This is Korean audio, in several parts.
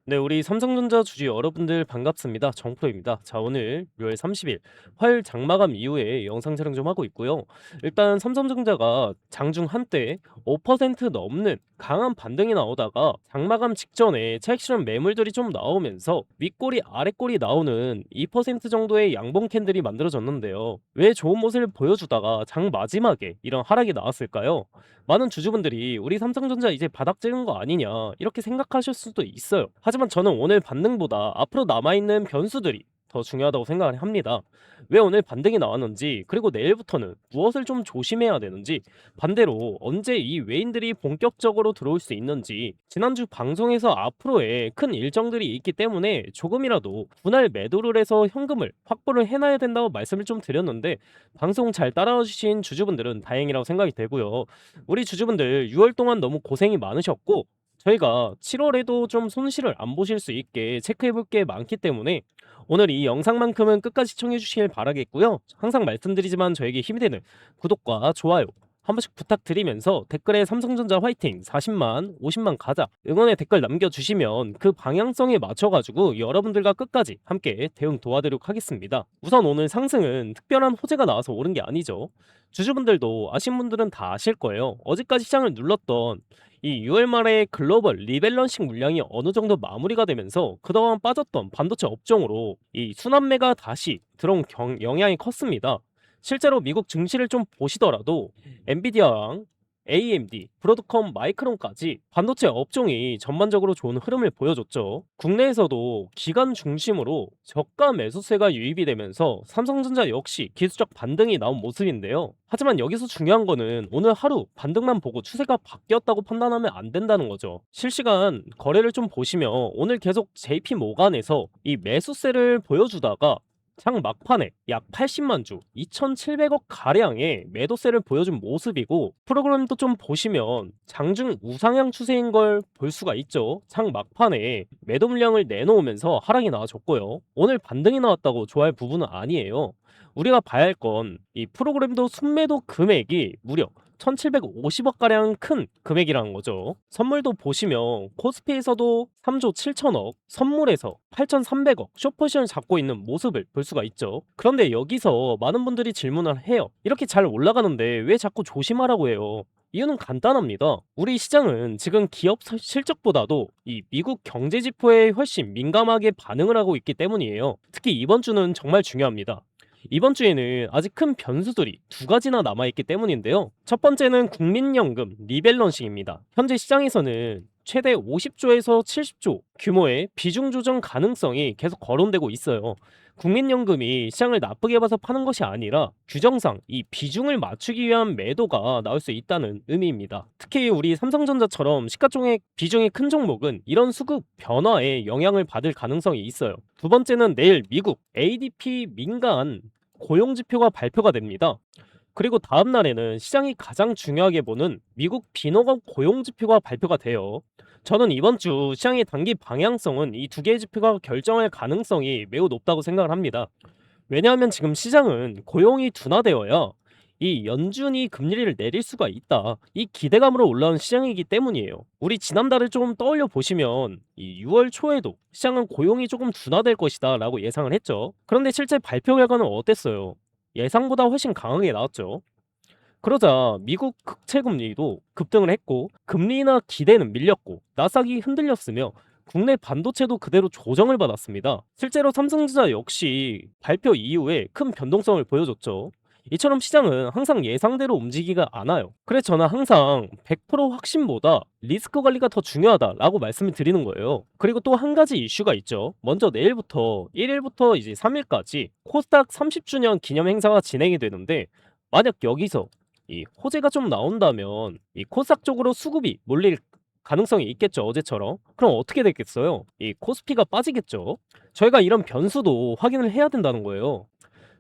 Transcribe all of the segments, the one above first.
네, 우리 삼성전자 주주 여러분들 반갑습니다. 정프로입니다. 자, 오늘 6월 30일 화요일 장마감 이후에 영상 촬영 좀 하고 있고요. 일단 삼성전자가 장중 한때 5% 넘는 강한 반등이 나오다가 장마감 직전에 차익 실현 매물들이 좀 나오면서 윗꼬리 아랫꼬리 나오는 2% 정도의 양봉 캔들이 만들어졌는데요. 왜 좋은 모습을 보여주다가 장 마지막에 이런 하락이 나왔을까요? 많은 주주분들이 우리 삼성전자 이제 바닥 찍은 거 아니냐 이렇게 생각하실 수도 있어요. 하지만 저는 오늘 반등보다 앞으로 남아있는 변수들이 더 중요하다고 생각을 합니다. 왜 오늘 반등이 나왔는지, 그리고 내일부터는 무엇을 좀 조심해야 되는지, 반대로 언제 이 외인들이 본격적으로 들어올 수 있는지, 지난주 방송에서 앞으로의 큰 일정들이 있기 때문에 조금이라도 분할 매도를 해서 현금을 확보를 해놔야 된다고 말씀을 좀 드렸는데, 방송 잘 따라와 주신 주주분들은 다행이라고 생각이 되고요. 우리 주주분들 6월 동안 너무 고생이 많으셨고, 저희가 7월에도 좀 손실을 안 보실 수 있게 체크해 볼 게 많기 때문에 오늘 이 영상만큼은 끝까지 시청해 주시길 바라겠고요. 항상 말씀드리지만 저에게 힘이 되는 구독과 좋아요 한 번씩 부탁드리면서 댓글에 삼성전자 화이팅 40만 50만 가자 응원의 댓글 남겨주시면 그 방향성에 맞춰가지고 여러분들과 끝까지 함께 대응 도와드리도록 하겠습니다. 우선 오늘 상승은 특별한 호재가 나와서 오른 게 아니죠. 주주분들도 아신 분들은 다 아실 거예요. 어제까지 시장을 눌렀던 이 6월 말에 글로벌 리밸런싱 물량이 어느 정도 마무리가 되면서 그동안 빠졌던 반도체 업종으로 이 순환매가 다시 들어온 영향이 컸습니다. 실제로 미국 증시를 좀 보시더라도 엔비디아랑 AMD, 브로드컴, 마이크론까지 반도체 업종이 전반적으로 좋은 흐름을 보여줬죠. 국내에서도 기관 중심으로 저가 매수세가 유입이 되면서 삼성전자 역시 기술적 반등이 나온 모습인데요. 하지만 여기서 중요한 거는 오늘 하루 반등만 보고 추세가 바뀌었다고 판단하면 안 된다는 거죠. 실시간 거래를 좀 보시면 오늘 계속 JP 모간에서 이 매수세를 보여주다가 장 막판에 약 80만 주, 2,700억 가량의 매도세를 보여준 모습이고, 프로그램도 좀 보시면 장중 우상향 추세인 걸 볼 수가 있죠. 장 막판에 매도 물량을 내놓으면서 하락이 나와줬고요. 오늘 반등이 나왔다고 좋아할 부분은 아니에요. 우리가 봐야 할 건 이 프로그램도 순매도 금액이 무려 1750억가량 큰 금액이라는 거죠. 선물도 보시면 코스피에서도 3조 7천억, 선물에서 8,300억 숏포지션을 잡고 있는 모습을 볼 수가 있죠. 그런데 여기서 많은 분들이 질문을 해요. 이렇게 잘 올라가는데 왜 자꾸 조심하라고 해요? 이유는 간단합니다. 우리 시장은 지금 기업 실적보다도 이 미국 경제 지표에 훨씬 민감하게 반응을 하고 있기 때문이에요. 특히 이번 주는 정말 중요합니다. 이번 주에는 아직 큰 변수들이 두 가지나 남아있기 때문인데요. 첫 번째는 국민연금 리밸런싱입니다. 현재 시장에서는 최대 50조에서 70조 규모의 비중 조정 가능성이 계속 거론되고 있어요. 국민연금이 시장을 나쁘게 봐서 파는 것이 아니라 규정상 이 비중을 맞추기 위한 매도가 나올 수 있다는 의미입니다. 특히 우리 삼성전자처럼 시가총액 비중이 큰 종목은 이런 수급 변화에 영향을 받을 가능성이 있어요. 두 번째는 내일 미국 ADP 민간 고용지표가 발표가 됩니다. 그리고 다음 날에는 시장이 가장 중요하게 보는 미국 비노업 고용지표가 발표가 돼요. 저는 이번 주 시장의 단기 방향성은 이 두 개의 지표가 결정할 가능성이 매우 높다고 생각을 합니다. 왜냐하면 지금 시장은 고용이 둔화되어야 이 연준이 금리를 내릴 수가 있다, 이 기대감으로 올라온 시장이기 때문이에요. 우리 지난달을 조금 떠올려 보시면 이 6월 초에도 시장은 고용이 조금 둔화될 것이다 라고 예상을 했죠. 그런데 실제 발표 결과는 어땠어요? 예상보다 훨씬 강하게 나왔죠. 그러자 미국 국채금리도 급등을 했고, 금리 인하 기대는 밀렸고, 나스닥이 흔들렸으며 국내 반도체도 그대로 조정을 받았습니다. 실제로 삼성전자 역시 발표 이후에 큰 변동성을 보여줬죠. 이처럼 시장은 항상 예상대로 움직이지가 않아요. 그래서 저는 항상 100% 확신보다 리스크 관리가 더 중요하다라고 말씀을 드리는 거예요. 그리고 또 한 가지 이슈가 있죠. 먼저 내일부터 1일부터 이제 3일까지 코스닥 30주년 기념 행사가 진행이 되는데, 만약 여기서 이 호재가 좀 나온다면 이 코스닥 쪽으로 수급이 몰릴 가능성이 있겠죠. 어제처럼. 그럼 어떻게 됐겠어요? 이 코스피가 빠지겠죠. 저희가 이런 변수도 확인을 해야 된다는 거예요.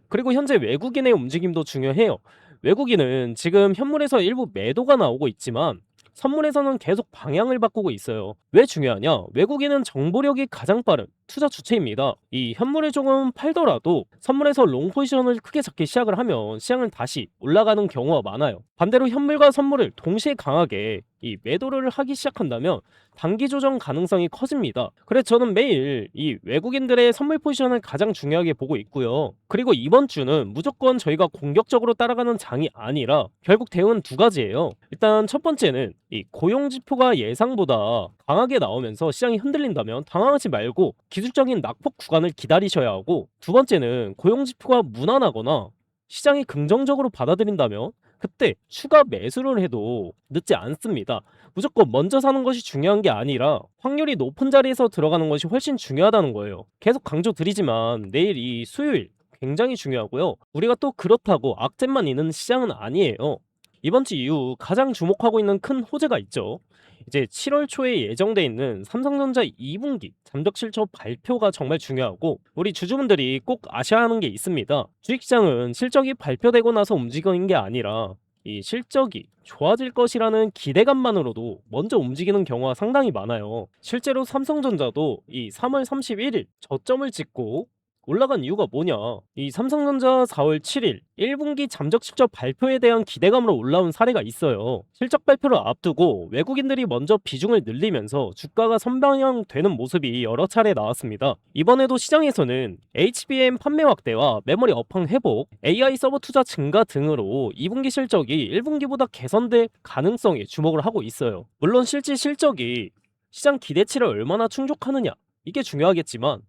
그리고 현재 외국인의 움직임도 중요해요. 외국인은 지금 현물에서 일부 매도가 나오고 있지만 선물에서는 계속 방향을 바꾸고 있어요. 왜 중요하냐? 외국인은 정보력이 가장 빠른 투자 주체입니다. 이 현물을 조금 팔더라도 선물에서 롱 포지션을 크게 잡기 시작을 하면 시장은 다시 올라가는 경우가 많아요. 반대로 현물과 선물을 동시에 강하게 이 매도를 하기 시작한다면 단기 조정 가능성이 커집니다. 그래서 저는 매일 이 외국인들의 선물 포지션을 가장 중요하게 보고 있고요. 그리고 이번 주는 무조건 저희가 공격적으로 따라가는 장이 아니라 결국 대응은 두 가지예요. 일단 첫 번째는 이 고용 지표가 예상보다 강하게 나오면서 시장이 흔들린다면 당황하지 말고 기술적인 낙폭 구간을 기다리셔야 하고, 두 번째는 고용 지표가 무난하거나 시장이 긍정적으로 받아들인다면 그때 추가 매수를 해도 늦지 않습니다. 무조건 먼저 사는 것이 중요한 게 아니라 확률이 높은 자리에서 들어가는 것이 훨씬 중요하다는 거예요. 계속 강조드리지만 내일 이 수요일 굉장히 중요하고요. 우리가 또 그렇다고 악재만 있는 시장은 아니에요. 이번 주 이후 가장 주목하고 있는 큰 호재가 있죠. 이제 7월 초에 예정돼 있는 삼성전자 2분기 잠적 실적 발표가 정말 중요하고, 우리 주주분들이 꼭 아셔야 하는 게 있습니다. 주식시장은 실적이 발표되고 나서 움직이는 게 아니라 이 실적이 좋아질 것이라는 기대감만으로도 먼저 움직이는 경우가 상당히 많아요. 실제로 삼성전자도 이 3월 31일 저점을 찍고 올라간 이유가 뭐냐? 이 삼성전자 4월 7일 1분기 잠적 실적 발표에 대한 기대감으로 올라온 사례가 있어요. 실적 발표를 앞두고 외국인들이 먼저 비중을 늘리면서 주가가 선방향되는 모습이 여러 차례 나왔습니다. 이번에도 시장에서는 HBM 판매 확대와 메모리 업황 회복, AI 서버 투자 증가 등으로 2분기 실적이 1분기보다 개선될 가능성에 주목을 하고 있어요. 물론 실제 실적이 시장 기대치를 얼마나 충족하느냐, 이게 중요하겠지만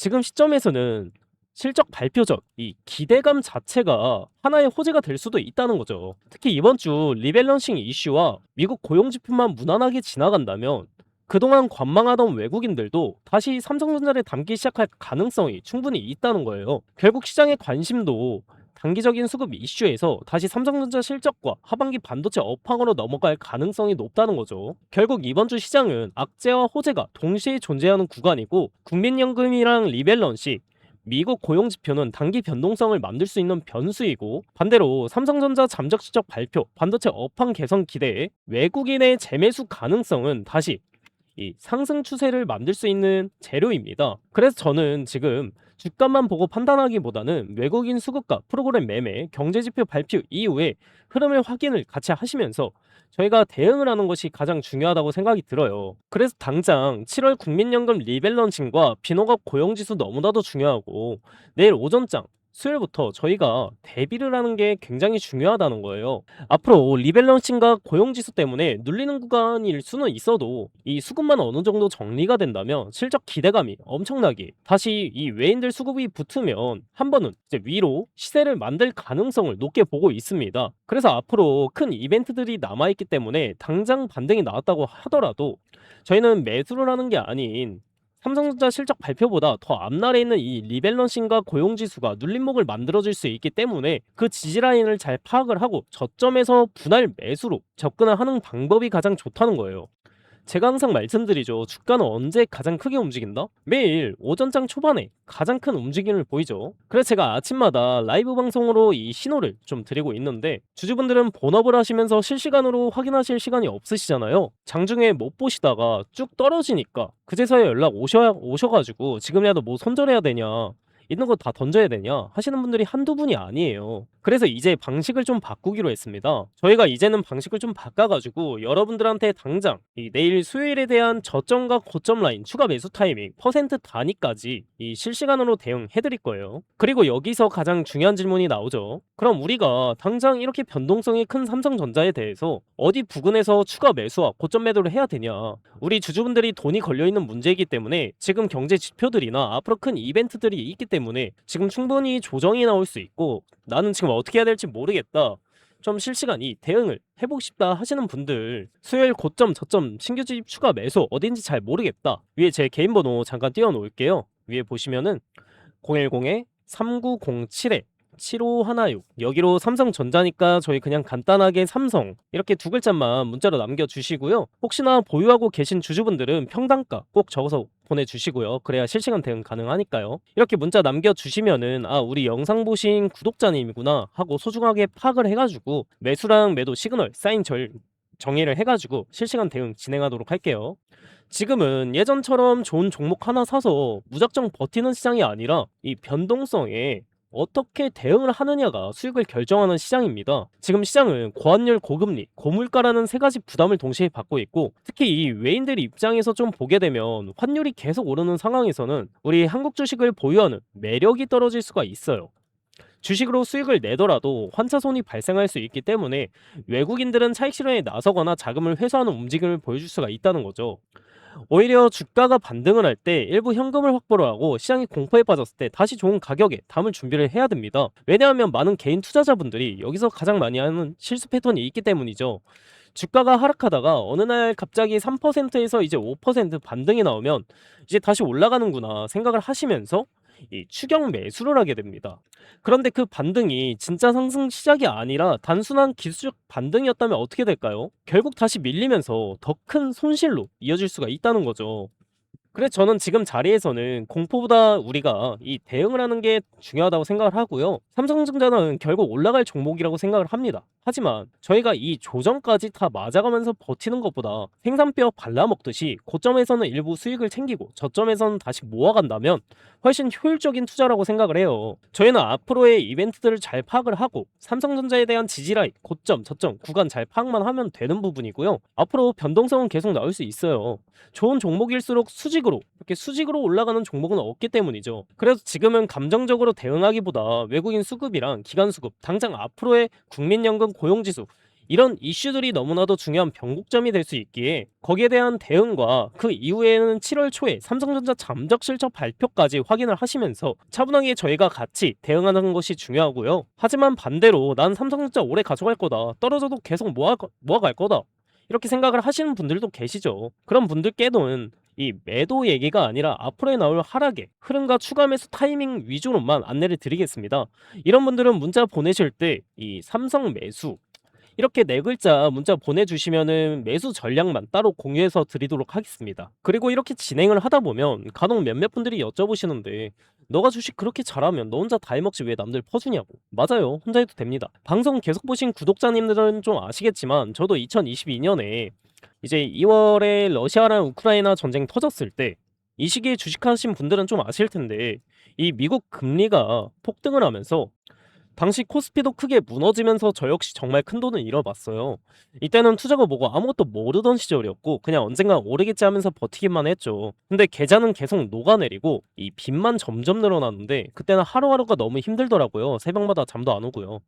지금 시점에서는 실적 발표 전 이 기대감 자체가 하나의 호재가 될 수도 있다는 거죠. 특히 이번 주 리밸런싱 이슈와 미국 고용 지표만 무난하게 지나간다면 그동안 관망하던 외국인들도 다시 삼성전자를 담기 시작할 가능성이 충분히 있다는 거예요. 결국 시장의 관심도 단기적인 수급 이슈에서 다시 삼성전자 실적과 하반기 반도체 업황으로 넘어갈 가능성이 높다는 거죠. 결국 이번 주 시장은 악재와 호재가 동시에 존재하는 구간이고, 국민연금이랑 리밸런시, 미국 고용지표는 단기 변동성을 만들 수 있는 변수이고, 반대로 삼성전자 잠적 실적 발표, 반도체 업황 개선 기대에 외국인의 재매수 가능성은 다시 이 상승 추세를 만들 수 있는 재료입니다. 그래서 저는 지금 주가만 보고 판단하기보다는 외국인 수급과 프로그램 매매, 경제지표 발표 이후에 흐름을 확인을 같이 하시면서 저희가 대응을 하는 것이 가장 중요하다고 생각이 들어요. 그래서 당장 7월 국민연금 리밸런싱과 비농업 고용지수 너무나도 중요하고, 내일 오전장 수요일부터 저희가 대비를 하는 게 굉장히 중요하다는 거예요. 앞으로 리밸런싱과 고용지수 때문에 눌리는 구간일 수는 있어도 이 수급만 어느 정도 정리가 된다면 실적 기대감이 엄청나게 다시 이 외인들 수급이 붙으면 한 번은 이제 위로 시세를 만들 가능성을 높게 보고 있습니다. 그래서 앞으로 큰 이벤트들이 남아있기 때문에 당장 반등이 나왔다고 하더라도 저희는 매수를 하는 게 아닌 삼성전자 실적 발표보다 더 앞날에 있는 이 리밸런싱과 고용지수가 눌림목을 만들어줄 수 있기 때문에 그 지지라인을 잘 파악을 하고 저점에서 분할 매수로 접근을 하는 방법이 가장 좋다는 거예요. 제가 항상 말씀드리죠. 주가는 언제 가장 크게 움직인다? 매일 오전장 초반에 가장 큰 움직임을 보이죠. 그래서 제가 아침마다 라이브 방송으로 이 신호를 좀 드리고 있는데, 주주분들은 본업을 하시면서 실시간으로 확인하실 시간이 없으시잖아요. 장중에 못 보시다가 쭉 떨어지니까 그제서야 연락 오셔가지고 지금이라도 뭐 손절해야 되냐, 있는 거 다 던져야 되냐 하시는 분들이 한두 분이 아니에요. 그래서 이제 방식을 좀 바꾸기로 했습니다. 저희가 이제는 방식을 좀 바꿔가지고 여러분들한테 당장 이 내일 수요일에 대한 저점과 고점 라인 추가 매수 타이밍 퍼센트 단위까지 이 실시간으로 대응해드릴 거예요. 그리고 여기서 가장 중요한 질문이 나오죠. 그럼 우리가 당장 이렇게 변동성이 큰 삼성전자에 대해서 어디 부근에서 추가 매수와 고점 매도를 해야 되냐? 우리 주주분들이 돈이 걸려있는 문제이기 때문에 지금 경제 지표들이나 앞으로 큰 이벤트들이 있기 때문에 지금 충분히 조정이 나올 수 있고, 나는 지금 어떻게 해야 될지 모르겠다, 좀 실시간 이 대응을 해보고 싶다 하시는 분들, 수요일 고점 저점 신규 주입 추가 매수 어딘지 잘 모르겠다, 위에 제 개인 번호 잠깐 띄워 놓을게요. 위에 보시면은 010-3907에 7516, 여기로 삼성전자니까 저희 그냥 간단하게 삼성 이렇게 두 글자만 문자로 남겨주시고요. 혹시나 보유하고 계신 주주분들은 평단가 꼭 적어서 보내주시고요. 그래야 실시간 대응 가능하니까요. 이렇게 문자 남겨주시면은 아, 우리 영상 보신 구독자님이구나 하고 소중하게 파악을 해가지고 매수랑 매도 시그널 사인 정의를 해가지고 실시간 대응 진행하도록 할게요. 지금은 예전처럼 좋은 종목 하나 사서 무작정 버티는 시장이 아니라 이 변동성에 어떻게 대응을 하느냐가 수익을 결정하는 시장입니다. 지금 시장은 고환율, 고금리, 고물가라는 세 가지 부담을 동시에 받고 있고, 특히 이 외인들 입장에서 좀 보게 되면 환율이 계속 오르는 상황에서는 우리 한국 주식을 보유하는 매력이 떨어질 수가 있어요. 주식으로 수익을 내더라도 환차손이 발생할 수 있기 때문에 외국인들은 차익 실현에 나서거나 자금을 회수하는 움직임을 보여줄 수가 있다는 거죠. 오히려 주가가 반등을 할 때 일부 현금을 확보를 하고 시장이 공포에 빠졌을 때 다시 좋은 가격에 담을 준비를 해야 됩니다. 왜냐하면 많은 개인 투자자분들이 여기서 가장 많이 하는 실수 패턴이 있기 때문이죠. 주가가 하락하다가 어느 날 갑자기 3%에서 이제 5% 반등이 나오면 이제 다시 올라가는구나 생각을 하시면서 이 추격 매수를 하게 됩니다. 그런데 그 반등이 진짜 상승 시작이 아니라 단순한 기술적 반등이었다면 어떻게 될까요? 결국 다시 밀리면서 더 큰 손실로 이어질 수가 있다는 거죠. 그래서 저는 지금 자리에서는 공포보다 우리가 이 대응을 하는 게 중요하다고 생각을 하고요. 삼성전자는 결국 올라갈 종목이라고 생각을 합니다. 하지만 저희가 이 조정까지 다 맞아가면서 버티는 것보다 생산뼈 발라먹듯이 고점에서는 일부 수익을 챙기고 저점에서는 다시 모아간다면 훨씬 효율적인 투자라고 생각을 해요. 저희는 앞으로의 이벤트들을 잘 파악을 하고 삼성전자에 대한 지지라인, 고점, 저점, 구간 잘 파악만 하면 되는 부분이고요. 앞으로 변동성은 계속 나올 수 있어요. 좋은 종목일수록 수직으로 이렇게 수직으로 올라가는 종목은 없기 때문이죠. 그래서 지금은 감정적으로 대응하기보다 외국인 수급이랑 기관 수급, 당장 앞으로의 국민연금 고용지수 이런 이슈들이 너무나도 중요한 변곡점이 될 수 있기에 거기에 대한 대응과 그 이후에는 7월 초에 삼성전자 잠적 실적 발표까지 확인을 하시면서 차분하게 저희가 같이 대응하는 것이 중요하고요. 하지만 반대로 난 삼성전자 오래 가져갈 거다, 떨어져도 계속 모아갈 거다 이렇게 생각을 하시는 분들도 계시죠. 그런 분들께는 이 매도 얘기가 아니라 앞으로에 나올 하락의 흐름과 추가 매수 타이밍 위주로만 안내를 드리겠습니다. 이런 분들은 문자 보내실 때 이 삼성 매수 이렇게 네 글자 문자 보내주시면은 매수 전략만 따로 공유해서 드리도록 하겠습니다. 그리고 이렇게 진행을 하다 보면 간혹 몇몇 분들이 여쭤보시는데, 너가 주식 그렇게 잘하면 너 혼자 다 해먹지 왜 남들 퍼주냐고. 맞아요, 혼자 해도 됩니다. 방송 계속 보신 구독자님들은 좀 아시겠지만 저도 2022년에 이제 2월에 러시아랑 우크라이나 전쟁 터졌을 때 이 시기에 주식하신 분들은 좀 아실 텐데, 이 미국 금리가 폭등을 하면서 당시 코스피도 크게 무너지면서 저 역시 정말 큰 돈을 잃어봤어요. 이때는 투자가 뭐고 아무것도 모르던 시절이었고 그냥 언젠가 오르겠지 하면서 버티기만 했죠. 근데 계좌는 계속 녹아내리고 이 빚만 점점 늘어나는데 그때는 하루하루가 너무 힘들더라고요. 새벽마다 잠도 안 오고요.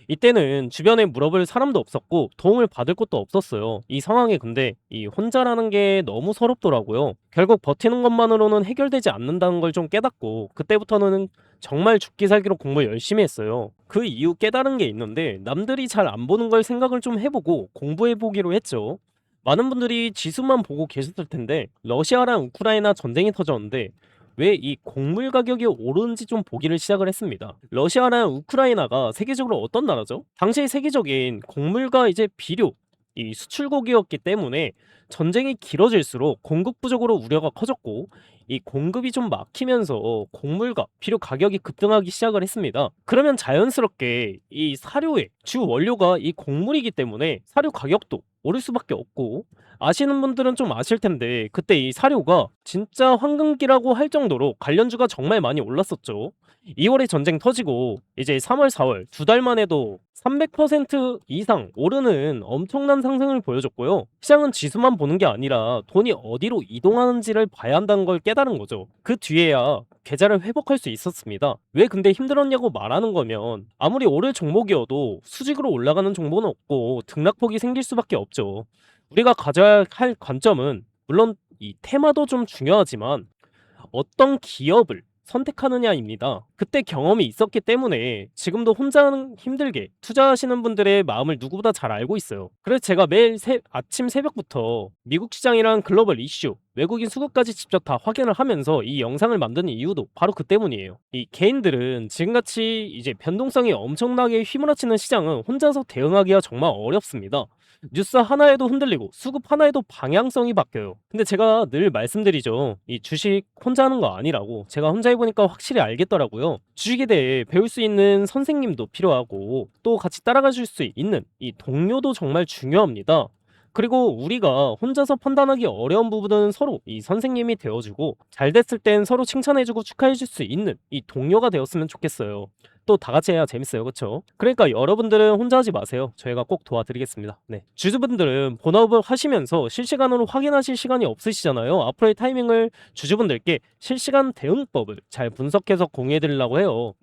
이때는 주변에 물어볼 사람도 없었고 도움을 받을 곳도 없었어요. 이 상황에 근데 이 혼자라는 게 너무 서럽더라고요. 결국 버티는 것만으로는 해결되지 않는다는 걸 좀 깨닫고 그때부터는 정말 죽기 살기로 공부 열심히 했어요. 그 이후 깨달은 게 있는데, 남들이 잘 안 보는 걸 생각을 좀 해보고 공부해보기로 했죠. 많은 분들이 지수만 보고 계셨을 텐데 러시아랑 우크라이나 전쟁이 터졌는데 왜 이 곡물 가격이 오르는지 좀 보기를 시작을 했습니다. 러시아랑 우크라이나가 세계적으로 어떤 나라죠? 당시 세계적인 곡물과 이제 비료, 이 수출국이었기 때문에 전쟁이 길어질수록 공급 부족으로 우려가 커졌고 이 공급이 좀 막히면서 곡물과 비료 가격이 급등하기 시작을 했습니다. 그러면 자연스럽게 이 사료의 주 원료가 이 곡물이기 때문에 사료 가격도 오를 수밖에 없고, 아시는 분들은 좀 아실 텐데 그때 이 사료가 진짜 황금기라고 할 정도로 관련주가 정말 많이 올랐었죠. 2월에 전쟁 터지고 이제 3월, 4월 두 달만 해도 300% 이상 오르는 엄청난 상승을 보여줬고요. 시장은 지수만 보는 게 아니라 돈이 어디로 이동하는지를 봐야 한다는 걸 깨달은 거죠. 그 뒤에야 계좌를 회복할 수 있었습니다. 왜 근데 힘들었냐고 말하는 거면 아무리 오를 종목이어도 수직으로 올라가는 종목은 없고 등락폭이 생길 수밖에 없죠. 우리가 가져야 할 관점은 물론 이 테마도 좀 중요하지만 어떤 기업을 선택하느냐입니다. 그때 경험이 있었기 때문에 지금도 혼자는 힘들게 투자하시는 분들의 마음을 누구보다 잘 알고 있어요. 그래서 제가 매일 아침 새벽부터 미국 시장이랑 글로벌 이슈, 외국인 수급까지 직접 다 확인을 하면서 이 영상을 만드는 이유도 바로 그 때문이에요. 이 개인들은 지금같이 이제 변동성이 엄청나게 휘몰아치는 시장은 혼자서 대응하기가 정말 어렵습니다. 뉴스 하나에도 흔들리고 수급 하나에도 방향성이 바뀌어요. 근데 제가 늘 말씀드리죠. 이 주식 혼자 하는 거 아니라고. 제가 혼자 해보니까 확실히 알겠더라고요. 주식에 대해 배울 수 있는 선생님도 필요하고 또 같이 따라가 줄 수 있는 이 동료도 정말 중요합니다. 그리고 우리가 혼자서 판단하기 어려운 부분은 서로 이 선생님이 되어주고, 잘 됐을 땐 서로 칭찬해주고 축하해줄 수 있는 이 동료가 되었으면 좋겠어요. 또 다 같이 해야 재밌어요, 그쵸? 그러니까 여러분들은 혼자 하지 마세요. 저희가 꼭 도와드리겠습니다. 네. 주주분들은 본업을 하시면서 실시간으로 확인하실 시간이 없으시잖아요. 앞으로의 타이밍을 주주분들께 실시간 대응법을 잘 분석해서 공유해드리려고 해요.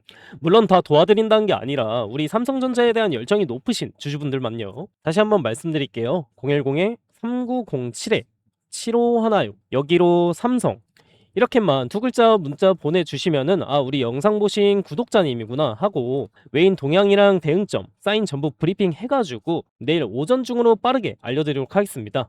물론 다 도와드린다는 게 아니라 우리 삼성전자에 대한 열정이 높으신 주주분들만요. 다시 한번 말씀드릴게요. 010-3907-7516 여기로 삼성, 이렇게만 두 글자 문자 보내주시면은 우리 영상 보신 구독자님이구나 하고 외인 동향이랑 대응점 사인 전부 브리핑 해가지고 내일 오전 중으로 빠르게 알려드리도록 하겠습니다.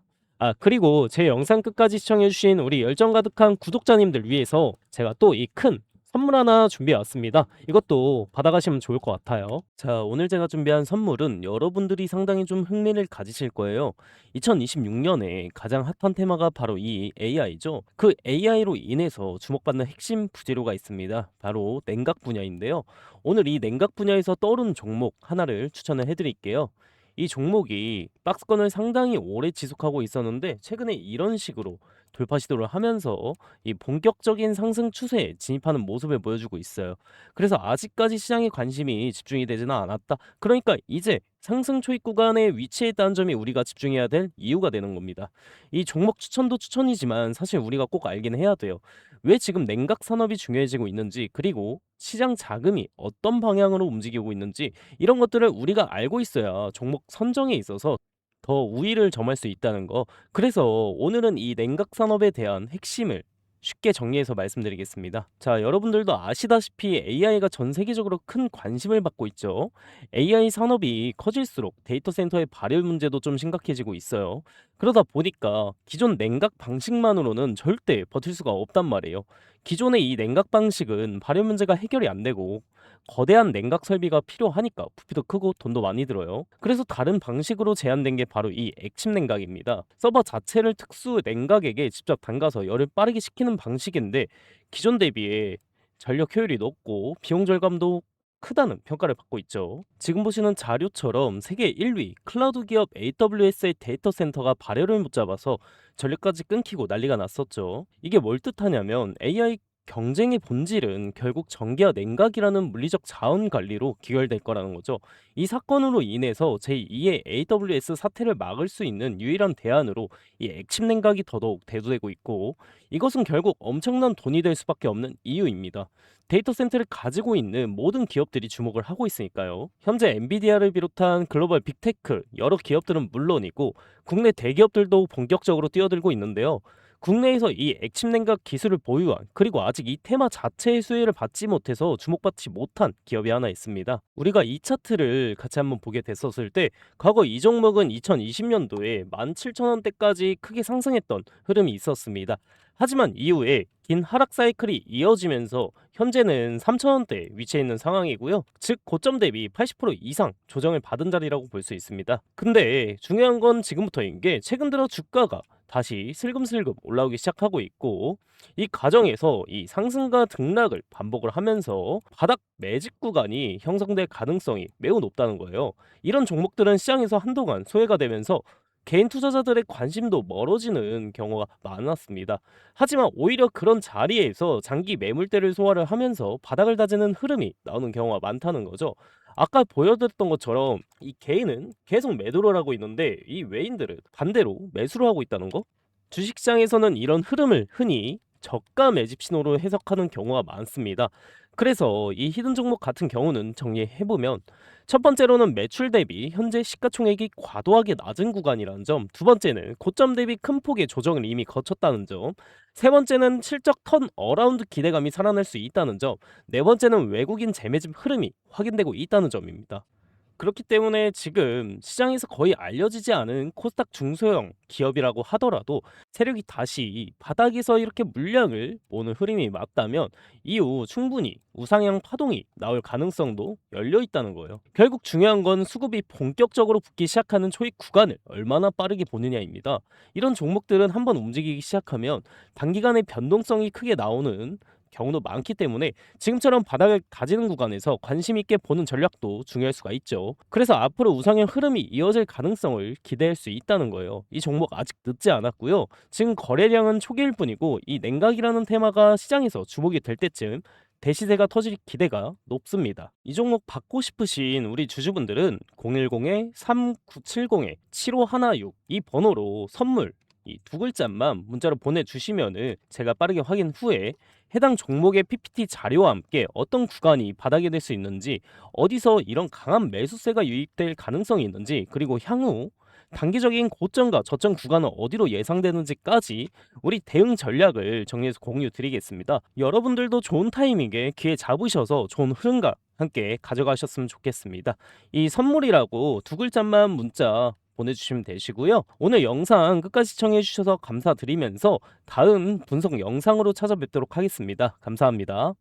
그리고 제 영상 끝까지 시청해주신 우리 열정 가득한 구독자님들 위해서 제가 또 이 큰 선물 하나 준비해 왔습니다. 이것도 받아가시면 좋을 것 같아요. 자, 오늘 제가 준비한 선물은 여러분들이 상당히 좀 흥미를 가지실 거예요. 2026년에 가장 핫한 테마가 바로 이 AI죠. 그 AI로 인해서 주목받는 핵심 부재료가 있습니다. 바로 냉각 분야인데요. 오늘 이 냉각 분야에서 떠오른 종목 하나를 추천을 해드릴게요. 이 종목이 박스권을 상당히 오래 지속하고 있었는데 최근에 이런 식으로 돌파 시도를 하면서 이 본격적인 상승 추세에 진입하는 모습을 보여주고 있어요. 그래서 아직까지 시장에 관심이 집중이 되지는 않았다. 그러니까 이제 상승 초입 구간에 위치해 있다는 점이 우리가 집중해야 될 이유가 되는 겁니다. 이 종목 추천도 추천이지만 사실 우리가 꼭 알긴 해야 돼요. 왜 지금 냉각 산업이 중요해지고 있는지, 그리고 시장 자금이 어떤 방향으로 움직이고 있는지, 이런 것들을 우리가 알고 있어야 종목 선정에 있어서 더 우위를 점할 수 있다는 거. 그래서 오늘은 이 냉각 산업에 대한 핵심을 쉽게 정리해서 말씀드리겠습니다. 자, 여러분들도 아시다시피 AI가 전 세계적으로 큰 관심을 받고 있죠. AI 산업이 커질수록 데이터 센터의 발열 문제도 좀 심각해지고 있어요. 그러다 보니까 기존 냉각 방식만으로는 절대 버틸 수가 없단 말이에요. 기존의 이 냉각 방식은 발열 문제가 해결이 안 되고 거대한 냉각 설비가 필요하니까 부피도 크고 돈도 많이 들어요. 그래서 다른 방식으로 제한된 게 바로 이 액침 냉각입니다. 서버 자체를 특수 냉각액에 직접 담가서 열을 빠르게 식히는 방식인데 기존 대비에 전력 효율이 높고 비용 절감도 크다는 평가를 받고 있죠. 지금 보시는 자료처럼 세계 1위 클라우드 기업 AWS의 데이터 센터가 발열을 못 잡아서 전력까지 끊기고 난리가 났었죠. 이게 뭘 뜻하냐면 AI 경쟁의 본질은 결국 전기와 냉각이라는 물리적 자원 관리로 귀결될 거라는 거죠. 이 사건으로 인해서 제2의 AWS 사태를 막을 수 있는 유일한 대안으로 이 액침 냉각이 더더욱 대두되고 있고, 이것은 결국 엄청난 돈이 될 수밖에 없는 이유입니다. 데이터 센터를 가지고 있는 모든 기업들이 주목을 하고 있으니까요. 현재 엔비디아를 비롯한 글로벌 빅테크 여러 기업들은 물론이고 국내 대기업들도 본격적으로 뛰어들고 있는데요. 국내에서 이 액침 냉각 기술을 보유한, 그리고 아직 이 테마 자체의 수혜를 받지 못해서 주목받지 못한 기업이 하나 있습니다. 우리가 이 차트를 같이 한번 보게 됐었을 때 과거 이 종목은 2020년도에 17,000원대까지 크게 상승했던 흐름이 있었습니다. 하지만 이후에 긴 하락 사이클이 이어지면서 현재는 3,000원대에 위치해 있는 상황이고요. 즉 고점 대비 80% 이상 조정을 받은 자리라고 볼 수 있습니다. 근데 중요한 건 지금부터인 게, 최근 들어 주가가 다시 슬금슬금 올라오기 시작하고 있고, 이 과정에서 이 상승과 등락을 반복을 하면서 바닥 매집 구간이 형성될 가능성이 매우 높다는 거예요. 이런 종목들은 시장에서 한동안 소외가 되면서 개인 투자자들의 관심도 멀어지는 경우가 많았습니다. 하지만 오히려 그런 자리에서 장기 매물대를 소화를 하면서 바닥을 다지는 흐름이 나오는 경우가 많다는 거죠. 아까 보여드렸던 것처럼 이 개인은 계속 매도를 하고 있는데 이 외인들은 반대로 매수를 하고 있다는 거. 주식시장에서는 이런 흐름을 흔히 저가 매집 신호로 해석하는 경우가 많습니다. 그래서 이 히든 종목 같은 경우는 정리해보면, 첫 번째로는 매출 대비 현재 시가총액이 과도하게 낮은 구간이라는 점, 두 번째는 고점 대비 큰 폭의 조정을 이미 거쳤다는 점, 세 번째는 실적 턴 어라운드 기대감이 살아날 수 있다는 점, 네 번째는 외국인 재매집 흐름이 확인되고 있다는 점입니다. 그렇기 때문에 지금 시장에서 거의 알려지지 않은 코스닥 중소형 기업이라고 하더라도 세력이 다시 바닥에서 이렇게 물량을 모는 흐름이 맞다면 이후 충분히 우상향 파동이 나올 가능성도 열려 있다는 거예요. 결국 중요한 건 수급이 본격적으로 붙기 시작하는 초입 구간을 얼마나 빠르게 보느냐입니다. 이런 종목들은 한번 움직이기 시작하면 단기간에 변동성이 크게 나오는 경우도 많기 때문에 지금처럼 바닥을 다지는 구간에서 관심 있게 보는 전략도 중요할 수가 있죠. 그래서 앞으로 우상향 흐름이 이어질 가능성을 기대할 수 있다는 거예요. 이 종목 아직 늦지 않았고요. 지금 거래량은 초기일 뿐이고 이 냉각이라는 테마가 시장에서 주목이 될 때쯤 대시세가 터질 기대가 높습니다. 이 종목 받고 싶으신 우리 주주분들은 010-3970-7516 이 번호로 선물 이 두 글자만 문자로 보내주시면은 제가 빠르게 확인 후에 해당 종목의 PPT 자료와 함께 어떤 구간이 바닥이 될 수 있는지, 어디서 이런 강한 매수세가 유입될 가능성이 있는지, 그리고 향후 단기적인 고점과 저점 구간은 어디로 예상되는지까지 우리 대응 전략을 정리해서 공유 드리겠습니다. 여러분들도 좋은 타이밍에 기회 잡으셔서 좋은 흐름과 함께 가져가셨으면 좋겠습니다. 이 선물이라고 두 글자만 문자 보내주시면 되시고요. 오늘 영상 끝까지 시청해 주셔서 감사드리면서 다음 분석 영상으로 찾아뵙도록 하겠습니다. 감사합니다.